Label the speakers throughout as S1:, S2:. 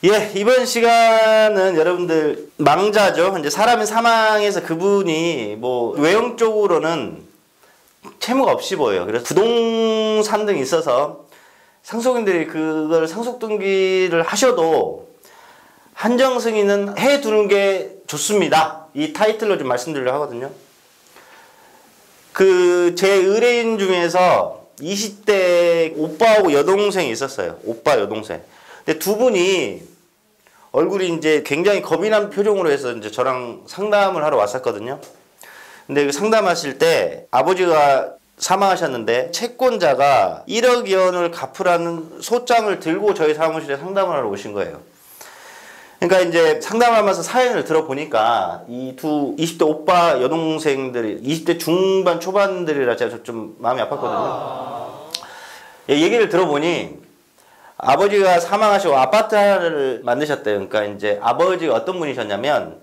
S1: 예, 이번 시간은 여러분들 망자죠. 이제 사람이 사망해서 그분이 뭐 외형적으로는 채무가 없이 보여요. 그래서 부동산 등이 있어서 상속인들이 그걸 상속등기를 하셔도 한정 승인은 해두는 게 좋습니다. 이 타이틀로 좀 말씀드리려고 하거든요. 제 의뢰인 중에서 20대 오빠하고 여동생이 있었어요. 오빠, 여동생. 근데 두 분이 얼굴이 이제 굉장히 겁이 난 표정으로 해서 이제 저랑 상담을 하러 왔었거든요. 근데 그 상담하실 때 아버지가 사망하셨는데 채권자가 1억 원을 갚으라는 소장을 들고 저희 사무실에 상담을 하러 오신 거예요. 그러니까 이제 상담하면서 사연을 들어보니까 이 두 20대 오빠 여동생들이 20대 중반 초반들이라 제가 좀 마음이 아팠거든요. 얘기를 들어보니 아버지가 사망하시고 아파트 하나를 만드셨대요. 그러니까 이제 아버지가 어떤 분이셨냐면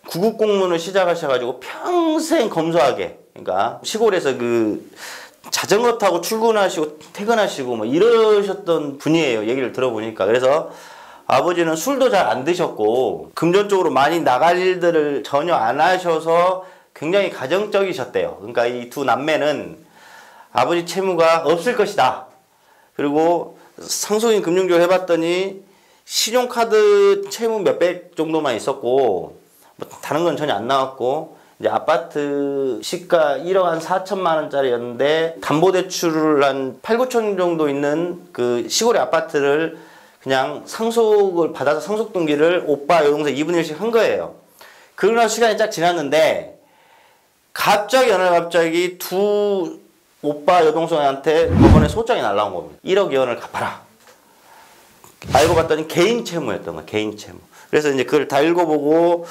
S1: 구급 공무원을 시작하셔가지고 평생 검소하게, 그러니까 시골에서 그 자전거 타고 출근하시고 퇴근하시고 뭐 이러셨던 분이에요. 얘기를 들어보니까. 그래서 아버지는 술도 잘 안 드셨고 금전적으로 많이 나갈 일들을 전혀 안 하셔서 굉장히 가정적이셨대요. 그러니까 이 두 남매는 아버지 채무가 없을 것이다. 그리고 상속인 금융조를 해봤더니 신용카드 채무 몇백 정도만 있었고 뭐 다른 건 전혀 안 나왔고 이제 아파트 시가 1억 한 4천만 원짜리였는데 담보대출을 한 8, 9천 정도 있는 그 시골의 아파트를 그냥 상속을 받아서 상속등기를 오빠 여동생 2분의 1씩 한 거예요. 그러나 시간이 쫙 지났는데 갑자기 어느 날 갑자기 두 오빠 여동생한테 법원에 소장이 날라온 겁니다. 1억 원을 갚아라. 알고 봤더니 개인 채무였던 거예요. 개인 채무. 그래서 이제 그걸 다 읽어보고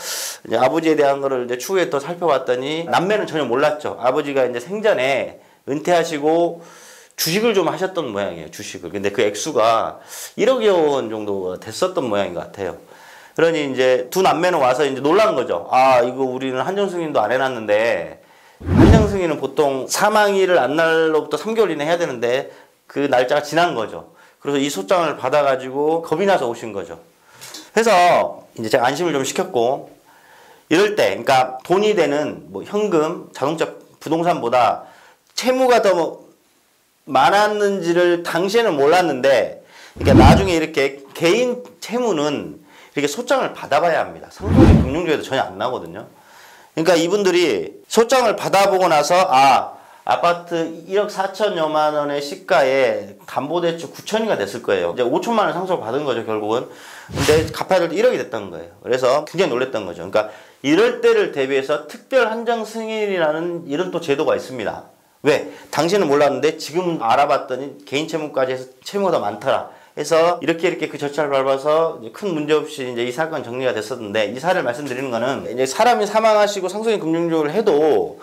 S1: 이제 아버지에 대한 거를 이제 추후에 또 살펴봤더니 남매는 전혀 몰랐죠. 아버지가 이제 생전에 은퇴하시고 주식을 좀 하셨던 모양이에요. 주식을. 근데 그 액수가 1억 원 정도가 됐었던 모양인 것 같아요. 그러니 이제 두 남매는 와서 이제 놀란 거죠. 아, 이거 우리는 한정 승인도 안 해놨는데 한정 승인은 보통 사망일을 안 날로부터 3개월 이내 해야 되는데 그 날짜가 지난 거죠. 그래서 이 소장을 받아가지고 겁이 나서 오신 거죠. 그래서 이제 제가 안심을 좀 시켰고 이럴 때, 그러니까 돈이 되는 뭐 현금, 자동차, 부동산보다 채무가 더 많았는지를 당시에는 몰랐는데, 그러니까 나중에 이렇게 개인 채무는 이렇게 소장을 받아봐야 합니다. 상속인 금융조에도 전혀 안 나거든요. 그러니까 이분들이 소장을 받아보고 나서 아파트 1억 4천여만 원의 시가에 담보대출 9천이가 됐을 거예요. 이제 5천만 원 상속을 받은 거죠, 결국은. 근데 갚아야 될 때 1억이 됐던 거예요. 그래서 굉장히 놀랬던 거죠. 그러니까 이럴 때를 대비해서 특별 한정 승인이라는 이런 또 제도가 있습니다. 왜? 당시에는 몰랐는데 지금 알아봤더니 개인 채무까지 해서 채무가 더 많더라. 해서 이렇게 그 절차를 밟아서 이제 큰 문제 없이 이제 이 사건 정리가 됐었는데, 이 사례를 말씀드리는 거는 이제 사람이 사망하시고 상속인 금융조를 해도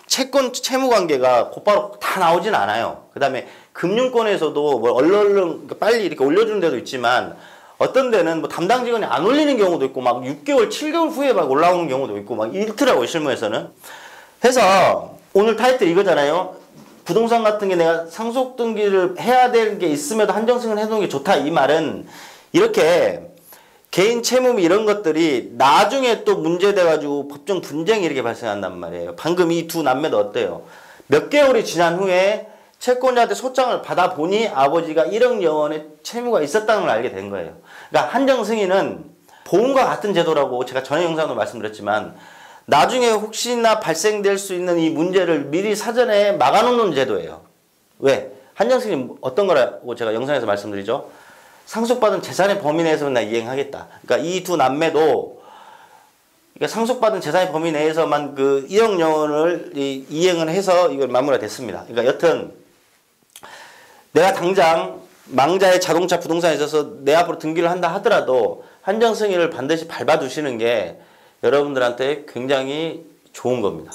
S1: 채권 채무 관계가 곧바로 다 나오진 않아요. 그 다음에 금융권에서도 뭐 얼른 빨리 이렇게 올려주는 데도 있지만 어떤 데는 뭐 담당 직원이 안 올리는 경우도 있고 막 6개월, 7개월 후에 막 올라오는 경우도 있고 막 이렇더라고요, 실무에서는. 해서 오늘 타이틀 이거잖아요. 부동산 같은 게 내가 상속등기를 해야 될 게 있음에도 한정승을 해놓은 게 좋다. 이 말은 이렇게 개인 채무 이런 것들이 나중에 또 문제돼가지고 법정 분쟁이 이렇게 발생한단 말이에요. 방금 이 두 남매도 어때요? 몇 개월이 지난 후에 채권자한테 소장을 받아보니 아버지가 1억 원의 채무가 있었다는 걸 알게 된 거예요. 그러니까 한정승인은 보험과 같은 제도라고 제가 전에 영상도 말씀드렸지만 나중에 혹시나 발생될 수 있는 이 문제를 미리 사전에 막아놓는 제도예요. 왜? 한정승인 어떤 거라고 제가 영상에서 말씀드리죠. 상속받은 재산의 범위 내에서만 나 이행하겠다. 그러니까 이 두 남매도 그러니까 상속받은 재산의 범위 내에서만 그 1억 원을 이행을 해서 이걸 마무리가 됐습니다. 그러니까 여튼 내가 당장 망자의 자동차 부동산에 있어서 내 앞으로 등기를 한다 하더라도 한정승인을 반드시 밟아두시는 게 여러분들한테 굉장히 좋은 겁니다.